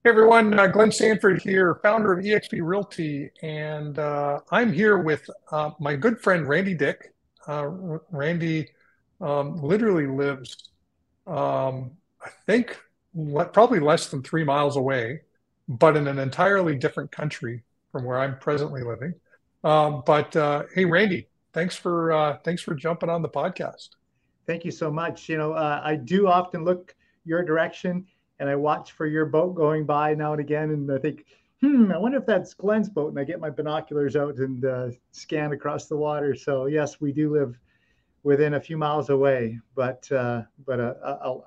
Hey everyone, Glenn Sanford here, founder of eXp Realty, and I'm here with my good friend Randy Dyck. Randy literally lives, I think, probably less than 3 miles away, but in an entirely different country from where I'm presently living. But hey, Randy, thanks for jumping on the podcast. Thank you so much. I do often look your direction and I watch for your boat going by now and again. And I think, I wonder if that's Glenn's boat. And I get my binoculars out and scan across the water. So yes, we do live within a few miles away, but a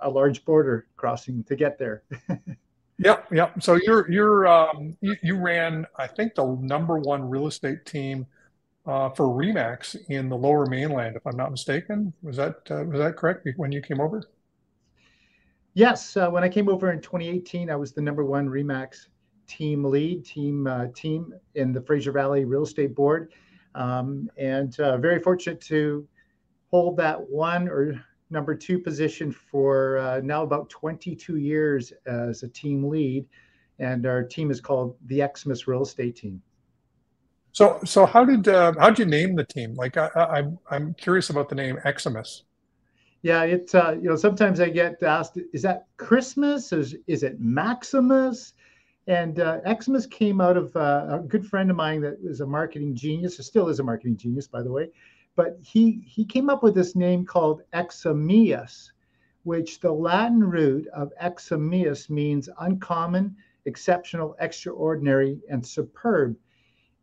large border crossing to get there. Yep, yep. So you ran, I think, the number one real estate team for Remax in the Lower Mainland, if I'm not mistaken. Was that correct when you came over? Yes, when I came over in 2018, I was the number one Remax team lead, team in the Fraser Valley Real Estate Board, and very fortunate to hold that one or number two position for now about 22 years as a team lead, and our team is called the eXimus Real Estate Team. So how'd you name the team? Like I'm curious about the name eXimus. Yeah, it's sometimes I get asked, is that Christmas? Is it Maximus? And eXimus came out of a good friend of mine that is a marketing genius, or still is a marketing genius, by the way. But he came up with this name called eXimus, which the Latin root of eXimus means uncommon, exceptional, extraordinary, and superb.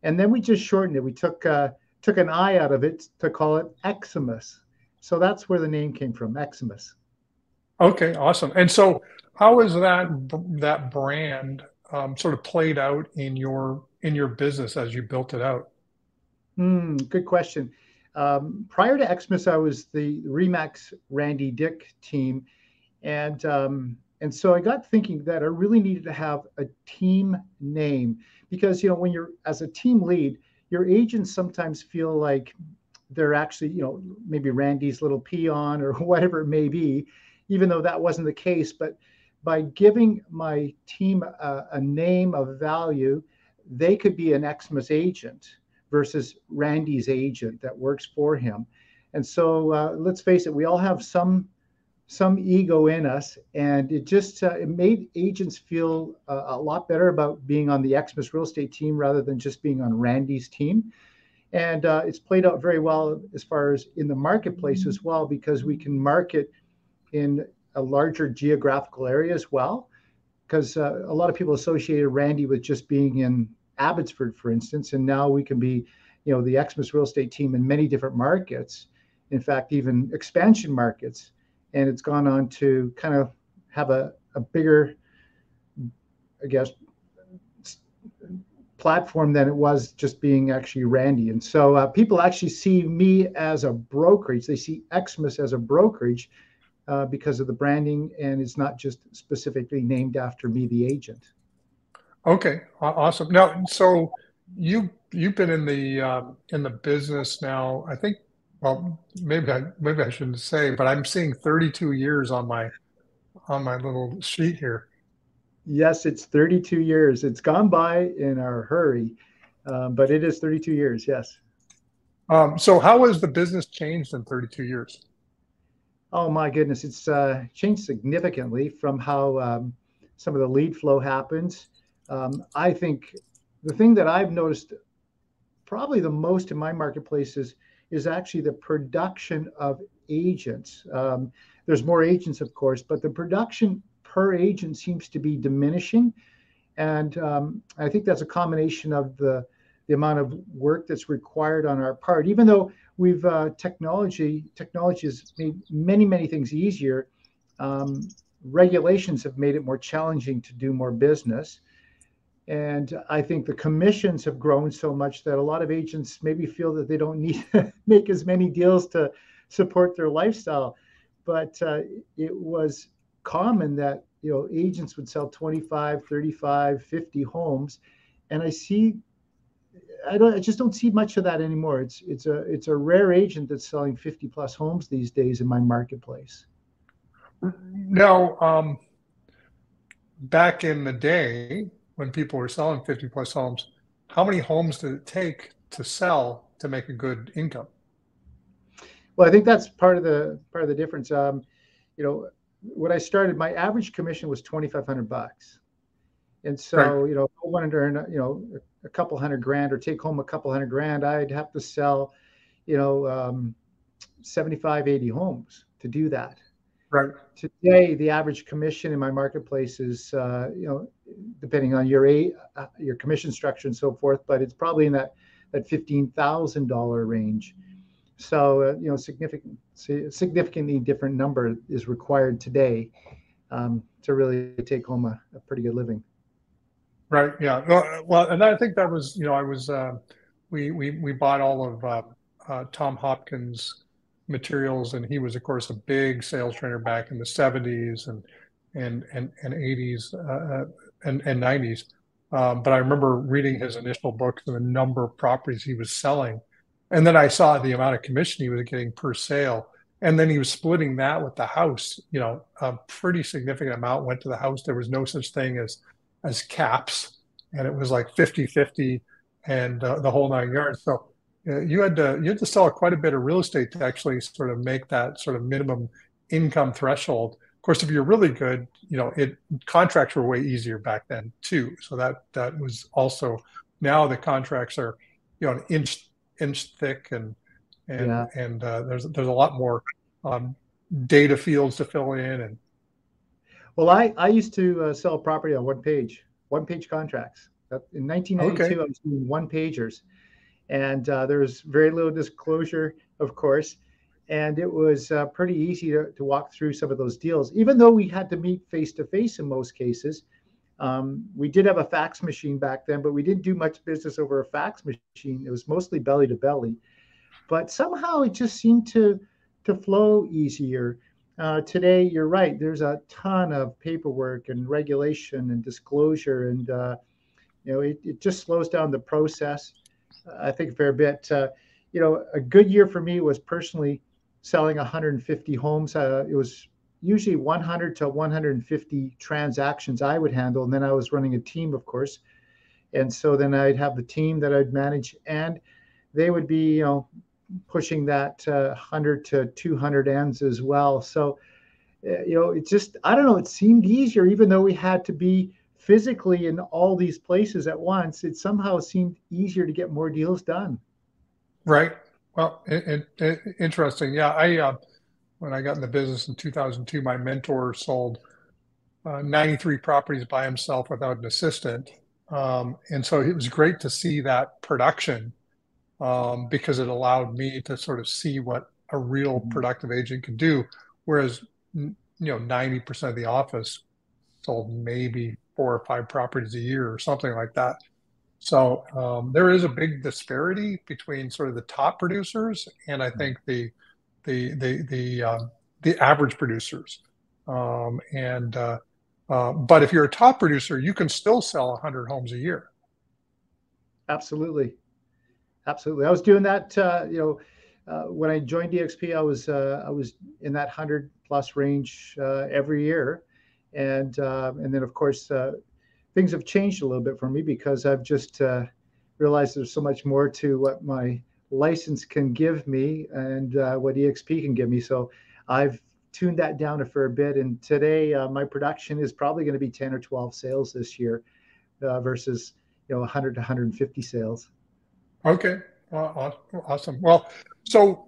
And then we just shortened it. We took an I out of it to call it eXimus. So that's where the name came from, eXimus. Okay, awesome. And so how is that brand sort of played out in your business as you built it out? Good question. Prior to eXimus, I was the Remax Randy Dyck team, and so I got thinking that I really needed to have a team name because when you're as a team lead, your agents sometimes feel like they're actually maybe Randy's little peon or whatever it may be, even though that wasn't the case. But by giving my team a name of value, they could be an eXimus agent versus Randy's agent that works for him. And so let's face it, we all have some ego in us, and it just it made agents feel a lot better about being on the eXimus real estate team rather than just being on Randy's team. And it's played out very well as far as in the marketplace as well, because we can market in a larger geographical area as well. Because a lot of people associated Randy with just being in Abbotsford, for instance, and now we can be, the eXimus real estate team in many different markets. In fact, even expansion markets, and it's gone on to kind of have a bigger, I guess, platform than it was just being actually Randy. And so people actually see me as a brokerage. They see eXimus as a brokerage because of the branding, and it's not just specifically named after me, the agent. Okay, awesome. Now, so you've been in the business now, I think, well, maybe I shouldn't say, but I'm seeing 32 years on my little sheet here. Yes, it's 32 years. It's gone by in a hurry, but it is 32 years. Yes. So how has the business changed in 32 years? Oh my goodness, it's changed significantly from how some of the lead flow happens. I think the thing that I've noticed probably the most in my marketplace is actually the production of agents. There's more agents, of course, but the production per agent seems to be diminishing. And I think that's a combination of the amount of work that's required on our part. Even though we've technology has made many things easier, regulations have made it more challenging to do more business. And I think the commissions have grown so much that a lot of agents maybe feel that they don't need to make as many deals to support their lifestyle. But it was common that agents would sell 25, 35, 50 homes, and I just don't see much of that anymore. It's a rare agent that's selling 50 plus homes these days in my marketplace. Now, back in the day when people were selling 50 plus homes, how many homes did it take to sell to make a good income? Well, I think that's part of the difference. You know, when I started, my average commission was $2,500, and Right, so if I wanted to earn a couple hundred grand or take home a couple hundred grand, I'd have to sell you know, um, 75, 80 homes to do that. right, Today, the average commission in my marketplace is, depending on your commission structure and so forth, but it's probably in that $15,000 range. So, significantly different number is required today to really take home a pretty good living. right. Yeah. Well, and I think that was, I was, we bought all of Tom Hopkins materials, and he was, of course, a big sales trainer back in the '70s and '80s and '90s. But I remember reading his initial books and the number of properties he was selling, and then I saw the amount of commission he was getting per sale. And then he was splitting that with the house. A pretty significant amount went to the house. There was no such thing as caps, and it was like 50-50 and the whole nine yards. So you had to sell quite a bit of real estate to actually sort of make that sort of minimum income threshold. Of course, if you're really good, it contracts were way easier back then too. So that was also, now the contracts are an inch thick, Yeah. and there's a lot more um, data fields to fill in. And Well, I used to sell property on one page contracts. In okay, 1992, I was doing one pagers, and there was very little disclosure, of course, and it was pretty easy to walk through some of those deals, even though we had to meet face to face in most cases. We did have a fax machine back then, but we didn't do much business over a fax machine. It was mostly belly to belly, but somehow it just seemed to flow easier. Today, you're right. There's a ton of paperwork and regulation and disclosure, and it just slows down the process. I think a fair bit. A good year for me was personally selling 150 homes. It was usually 100 to 150 transactions I would handle, and then I was running a team, of course. And so then I'd have the team that I'd manage, and they would be, pushing that 100 to 200 ends as well. So, it just, I don't know, it seemed easier, even though we had to be physically in all these places at once. It somehow seemed easier to get more deals done. right. Well, interesting. Yeah, I when I got in the business in 2002, my mentor sold 93 properties by himself without an assistant. And so it was great to see that production, because it allowed me to sort of see what a real Mhm. productive agent can do. Whereas, 90% of the office sold maybe 4 or 5 properties a year or something like that. So there is a big disparity between sort of the top producers and I think the average producers. But if you're a top producer, you can still sell 100 homes a year. Absolutely. Absolutely. I was doing that, when I joined DXP, I was in that 100 plus range every year. And then, of course, things have changed a little bit for me because I've just realized there's so much more to what my license can give me and what EXP can give me. So I've tuned that down a fair bit. And today, my production is probably going to be 10 or 12 sales this year versus 100 to 150 sales. Okay, awesome. Well, so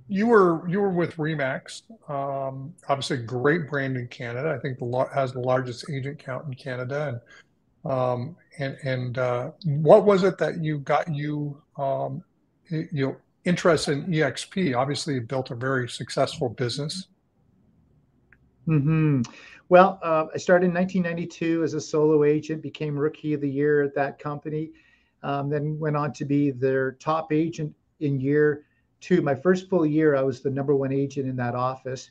you were with Remax, obviously a great brand in Canada. I think has the largest agent count in Canada. And what was it that you got interested in EXP? Obviously, you built a very successful business. Hmm. Well, I started in 1992 as a solo agent, became Rookie of the Year at that company, then went on to be their top agent in year two. My first full year, I was the number one agent in that office.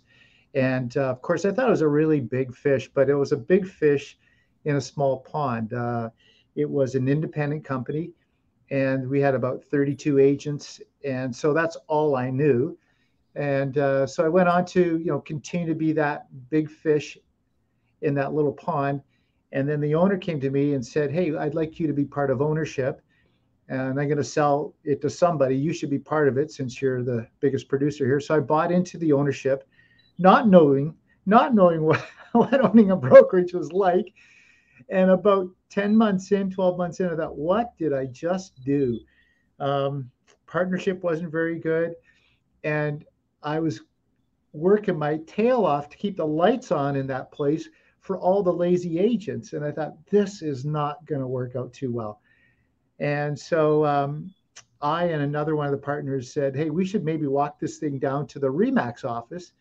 And of course, I thought it was a really big fish, but it was a big fish in a small pond. It was an independent company, and we had about 32 agents. And so that's all I knew. And so I went on to, continue to be that big fish in that little pond. And then the owner came to me and said, "Hey, I'd like you to be part of ownership, and I'm going to sell it to somebody. You should be part of it since you're the biggest producer here." So I bought into the ownership, not knowing, not knowing what, what owning a brokerage was like. And about 10 months in, 12 months in, I thought, what did I just do? Um, Partnership wasn't very good. And I was working my tail off to keep the lights on in that place for all the lazy agents. And I thought, this is not going to work out too well. And so I and another one of the partners said, "Hey, we should maybe walk this thing down to the Remax office."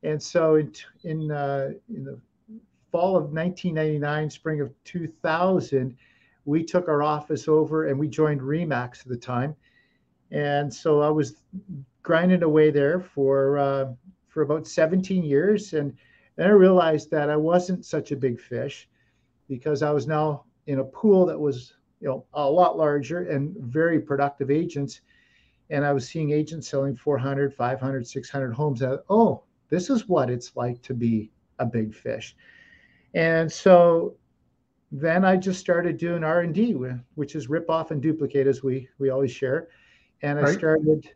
And so in the fall of 1999, spring of 2000, we took our office over and we joined Remax at the time. And so I was grinding away there for about 17 years, and then I realized that I wasn't such a big fish because I was now in a pool that was a lot larger and very productive agents, and I was seeing agents selling 400, 500, 600 homes. Oh, this is what it's like to be a big fish. And so then I just started doing R&D, which is rip off and duplicate, as we always share. And I Right. started,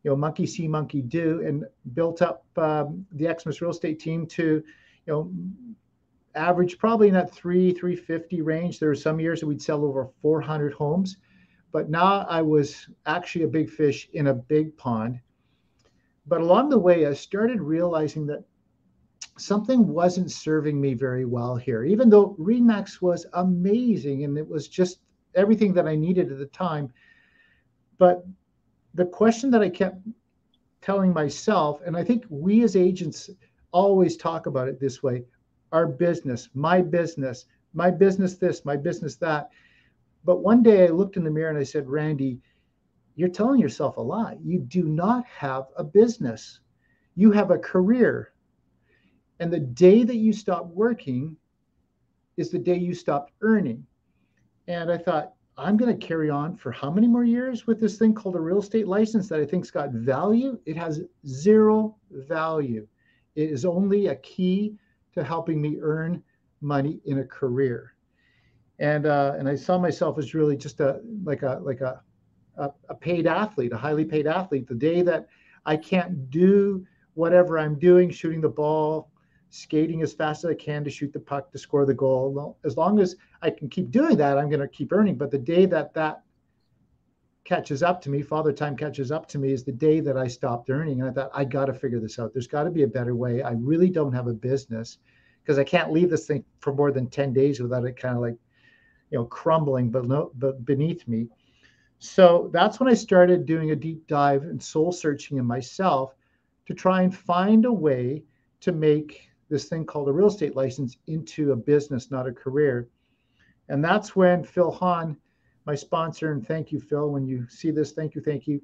monkey see, monkey do, and built up the eXimus real estate team to, you know, average probably in that 350 range. There were some years that we'd sell over 400 homes, but now I was actually a big fish in a big pond. But along the way, I started realizing that something wasn't serving me very well here, even though Remax was amazing and it was just everything that I needed at the time. But the question that I kept telling myself, and I think we as agents always talk about it this way: our business, my business, my business this, my business that. But one day I looked in the mirror and I said, "Randy, you're telling yourself a lie. You do not have a business. You have a career. And the day that you stop working is the day you stop earning." And I thought, I'm going to carry on for how many more years with this thing called a real estate license that I think's got value? It has zero value. It is only a key to helping me earn money in a career. And I saw myself as really just a paid athlete, a highly paid athlete. The day that I can't do whatever I'm doing, shooting the ball, skating as fast as I can to shoot the puck to score the goal, well, as long as I can keep doing that, I'm going to keep earning. But the day that that catches up to me, father time catches up to me, is the day that I stopped earning. And I thought, I got to figure this out. There's got to be a better way. I really don't have a business because I can't leave this thing for more than 10 days without it kind of like, crumbling but beneath me. So that's when I started doing a deep dive and soul searching in myself to try and find a way to make this thing called a real estate license into a business, not a career. And that's when Phil Hahn, my sponsor, and thank you, Phil, when you see this, thank you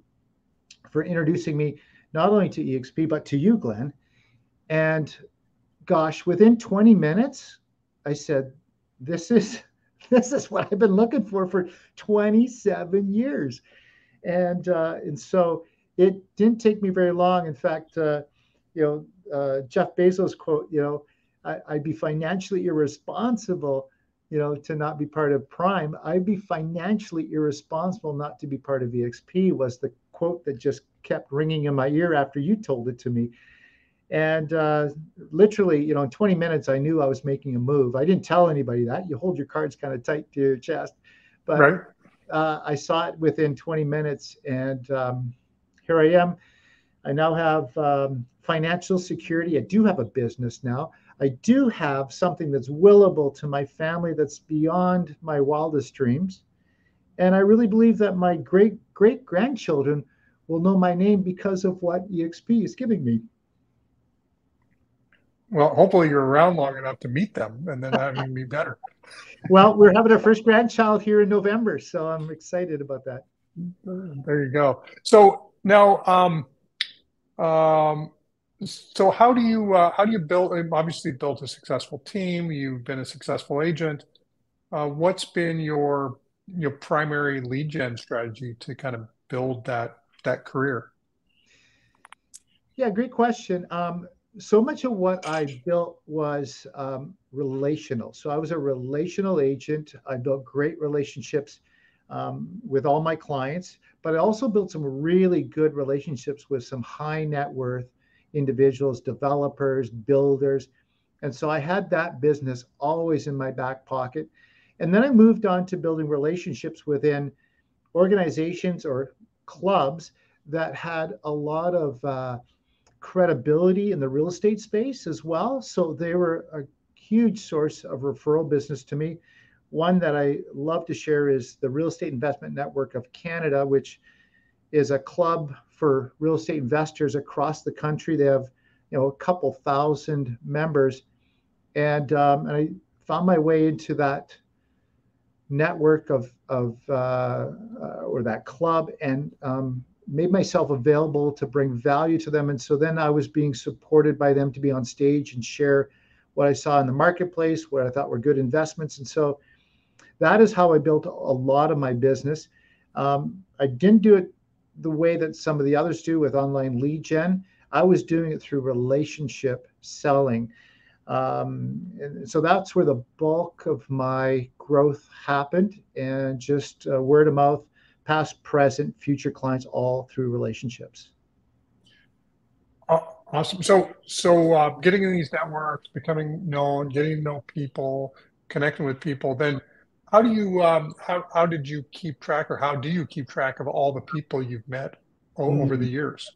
for introducing me not only to EXP, but to you, Glenn. And gosh, within 20 minutes, I said, this is this is what I've been looking for 27 years. And so it didn't take me very long. In fact, Jeff Bezos quote, I'd be financially irresponsible, to not be part of Prime. I'd be financially irresponsible not to be part of EXP, was the quote that just kept ringing in my ear after you told it to me. And literally, in 20 minutes, I knew I was making a move. I didn't tell anybody that. You hold your cards kind of tight to your chest. But Right. I saw it within 20 minutes. And here I am. I now have financial security. I do have a business now. I do have something that's willable to my family that's beyond my wildest dreams. And I really believe that my great great grandchildren will know my name because of what EXP is giving me. Well, hopefully you're around long enough to meet them, and then that would be better. Well, we're having our first grandchild here in November, so I'm excited about that. There you go. So now, um, so how do you build? Obviously, built a successful team. You've been a successful agent. What's been your primary lead gen strategy to kind of build that career? Yeah, great question. so much of what I built was relational. So I was a relational agent. I built great relationships with all my clients, but I also built some really good relationships with some high net worth individuals, developers, builders. And so I had that business always in my back pocket. And then I moved on to building relationships within organizations or clubs that had a lot of credibility in the real estate space as well. So they were a huge source of referral business to me. One that I love to share is the Real Estate Investment Network of Canada, which is a club for real estate investors across the country. They have, a couple thousand members, and I found my way into that network or that club, and made myself available to bring value to them. And so then I was being supported by them to be on stage and share what I saw in the marketplace, what I thought were good investments. And so that is how I built a lot of my business. I didn't do it the way that some of the others do with online lead gen. I was doing it through relationship selling. And so that's where the bulk of my growth happened, and just word of mouth, past, present, future clients, all through relationships. Awesome. So getting in these networks, becoming known, getting to know people, connecting with people, then how do you how did you keep track, or how do you keep track of all the people you've met over Mm. the years?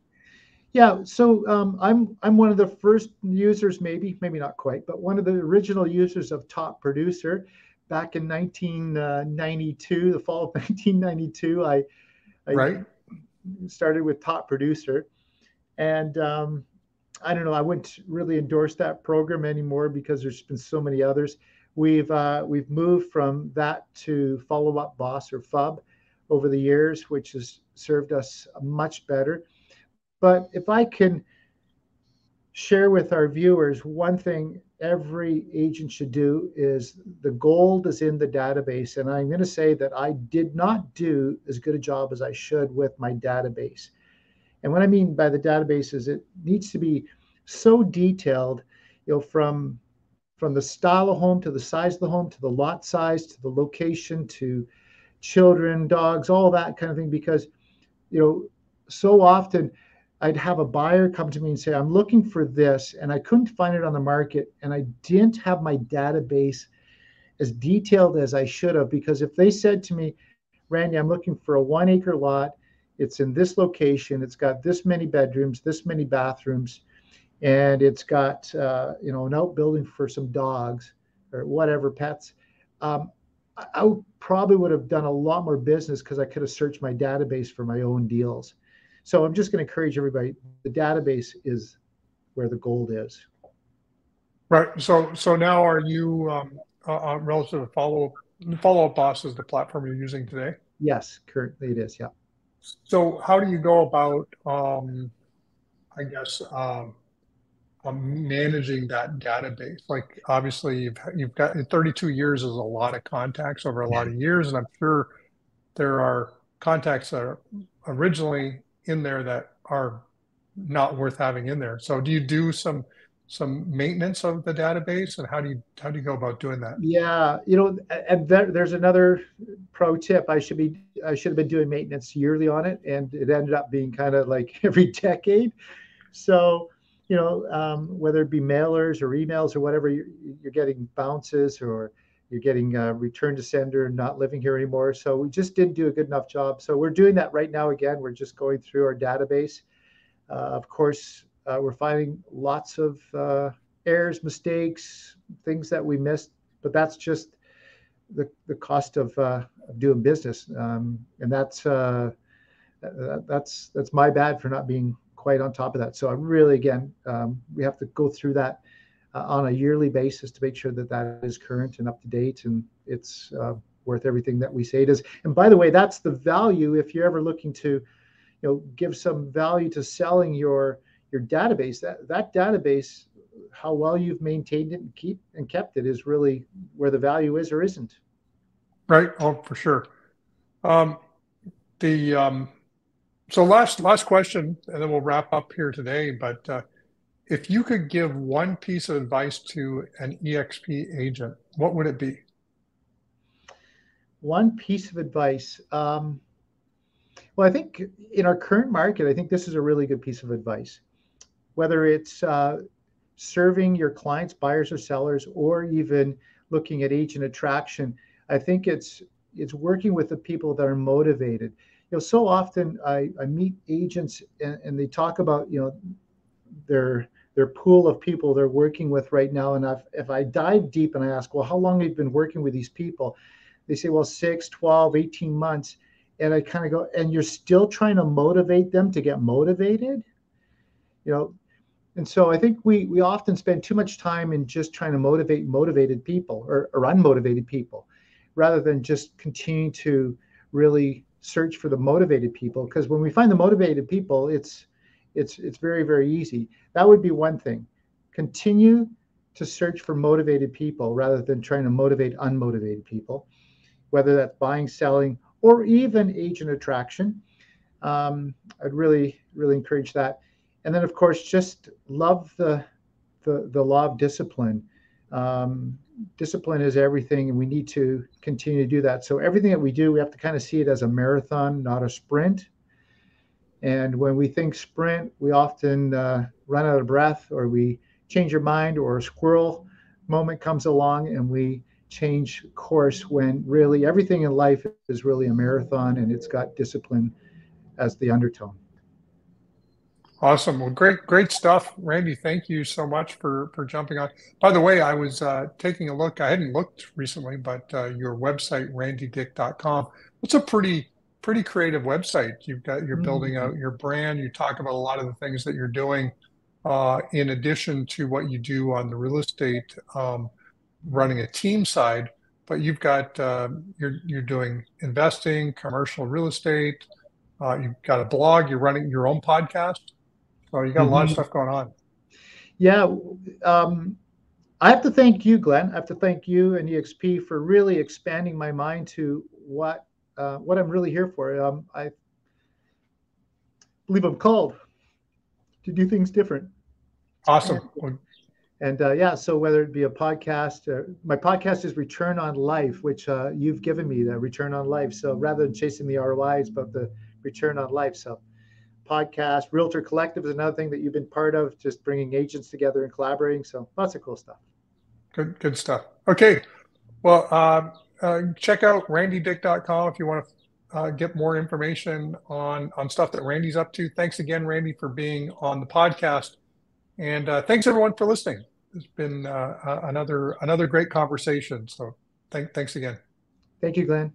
Yeah, so I'm one of the first users, maybe not quite, but one of the original users of Top Producer back in 1992, the fall of 1992. I Right? started with Top Producer, and I don't know, I wouldn't really endorse that program anymore because there's been so many others. We've moved from that to Follow Up Boss, or FUB, over the years, which has served us much better. But if I can share with our viewers, one thing every agent should do is, the gold is in the database. And I'm going to say that I did not do as good a job as I should with my database. And what I mean by the database is it needs to be so detailed, from the style of home, to the size of the home, to the lot size, to the location, to children, dogs, all that kind of thing. Because you know, so often I'd have a buyer come to me and say, I'm looking for this, and I couldn't find it on the market. And I didn't have my database as detailed as I should have. Because if they said to me, Randy, I'm looking for a 1 acre lot, it's in this location, it's got this many bedrooms, this many bathrooms, and it's got, an outbuilding for some dogs or whatever, pets. I probably would have done a lot more business because I could have searched my database for my own deals. So I'm just going to encourage everybody. The database is where the gold is. Right. So now are you relative to Follow Up Boss is the platform you're using today? Yes, currently it is. Yeah. So how do you go about I guess managing that database? Like obviously you've got 32 years is a lot of contacts over a lot of years, and I'm sure there are contacts that are originally in there that are not worth having in there. So do you do some maintenance of the database, and how do you go about doing that? Yeah, and there's another pro tip. I should have been doing maintenance yearly on it, and it ended up being kind of like every decade. So, whether it be mailers or emails or whatever, you're getting bounces, or you're getting return to sender, not living here anymore. So we just didn't do a good enough job. So we're doing that right now again. We're just going through our database. Of course, we're finding lots of errors, mistakes, things that we missed, but that's just the cost of doing business, and that's my bad for not being quite on top of that. So I'm really, again, we have to go through that on a yearly basis to make sure that that is current and up to date, and it's worth everything that we say it is. And by the way, that's the value. If you're ever looking to, give some value to selling your database, that database, how well you've maintained it and kept it, is really where the value is or isn't. Right? Oh, for sure. Um, the So last question, and then we'll wrap up here today. But if you could give one piece of advice to an EXP agent, what would it be? One piece of advice. Well, I think in our current market, I think this is a really good piece of advice. Whether it's serving your clients, buyers or sellers, or even looking at agent attraction, I think it's working with the people that are motivated. So often I meet agents and they talk about their pool of people they're working with right now. And if I dive deep and I ask, well, how long have you been working with these people? They say, well, 6, 12, 18 months. And I kind of go, and you're still trying to motivate them to get motivated? And so I think we often spend too much time in just trying to motivate motivated people or unmotivated people, rather than just continue to really search for the motivated people. Because when we find the motivated people, it's very, very easy. That would be one thing. Continue to search for motivated people rather than trying to motivate unmotivated people, whether that's buying, selling, or even agent attraction. I'd really, really encourage that. And then, of course, just love the law of discipline. Discipline is everything, and we need to continue to do that. So everything that we do, we have to kind of see it as a marathon, not a sprint. And when we think sprint, we often run out of breath, or we change our mind, or a squirrel moment comes along and we change course, when really everything in life is really a marathon, and it's got discipline as the undertone. Awesome. Well, great stuff, Randy. Thank you so much for jumping on. By the way, I was taking a look. I hadn't looked recently, but your website, randydyck.com, it's a pretty creative website. You're building out your brand. You talk about a lot of the things that you're doing, in addition to what you do on the real estate, running a team side. But you've got you're doing investing, commercial real estate. You've got a blog. You're running your own podcast. So you got a lot of stuff going on. Yeah. I have to thank you, Glenn. I have to thank you and EXP for really expanding my mind to what I'm really here for. I believe I'm called to do things different. Awesome. And yeah, so whether it be a podcast, my podcast is Return on Life, which you've given me, the Return on Life. So rather than chasing the ROI, it's about the return on life. So podcast, Realtor Collective is another thing that you've been part of, just bringing agents together and collaborating. So lots of cool stuff. Good stuff. Okay. Well, check out randydyck.com if you want to get more information on stuff that Randy's up to. Thanks again, Randy, for being on the podcast. And thanks everyone for listening. It's been another great conversation. So thanks again. Thank you, Glenn.